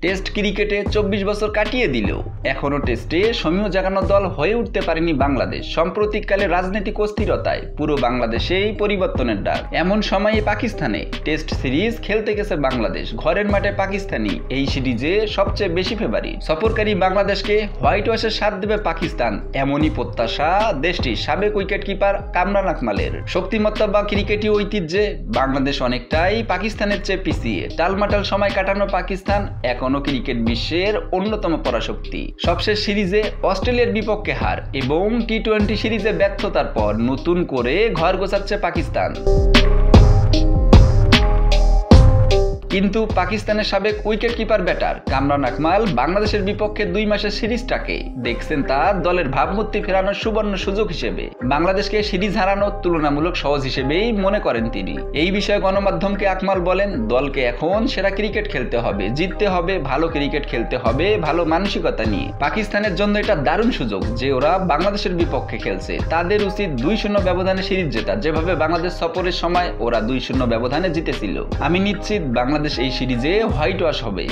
Test ক্রিকেটে ২৪ বছর কাটিয়ে দিলেও এখনো টেস্টে সমীহ জাগানো দল হয়ে উঠতে পারেনি বাংলাদেশ। সাম্প্রতিককালে রাজনৈতিক অস্থিরতায় পুরো বাংলাদেশেই পরিবর্তনের ডাক। এমন সময়ে পাকিস্তানে টেস্ট সিরিজ খেলতে গেছে বাংলাদেশ। ঘরের মাঠে পাকিস্তানি এই সিরিজে সবচেয়ে বেশি ফেভারিট। সফরকারী বাংলাদেশকে হোয়াইট ওয়াশের স্বাদ দেবে পাকিস্তান, এমনই প্রত্যাশা দেশটির সাবেক উইকেট কিপার কামরান আকমালের। শক্তিমত্তা বা ক্রিকেটী ঐতিহ্যে বাংলাদেশ অনেকটাই পাকিস্তানের চেয়ে পিছিয়ে। টালমাটাল সময় কাটানো পাকিস্তান এখন ক্রিকেট বিশ্বের অন্যতম পরাশক্তি। সবশেষ সিরিজে অস্ট্রেলিয়ার বিপক্ষে হার এবং টি-20 সিরিজে ব্যর্থতার পর নতুন করে ঘর গোছাচ্ছে পাকিস্তান। কিন্তু পাকিস্তানের সাবেক উইকেট কিপার ব্যাটার কামরান আকমাল বাংলাদেশের বিপক্ষে 2 মাসের সিরিজটাকে দেখছেন তার দলের ভাবমূর্তি ফেরানোর সুবর্ণ সুযোগ হিসেবে। বাংলাদেশকে সিরিজ হারানোর তুলনামূলক সহজ হিসেবেই মনে করেন তিনি। এই বিষয়ে গণমাধ্যমকে আকমাল বলেন, দলকে এখন সেরা ক্রিকেট খেলতে হবে, জিততে হবে, ভালো ক্রিকেট খেলতে হবে, ভালো মানসিকতা নিয়ে। পাকিস্তানের জন্য এটা দারুণ সুযোগ যে ওরা বাংলাদেশের বিপক্ষে খেলছে। তাদের উচিত 2-0 ব্যবধানে সিরিজ জেতা, যেভাবে বাংলাদেশ সফরের সময় ওরা 2-0 ব্যবধানে জিতেছিল। আমি নিশ্চিত বাংলাদেশ এই সিরিজে হোয়াইট ওয়াশ হবে।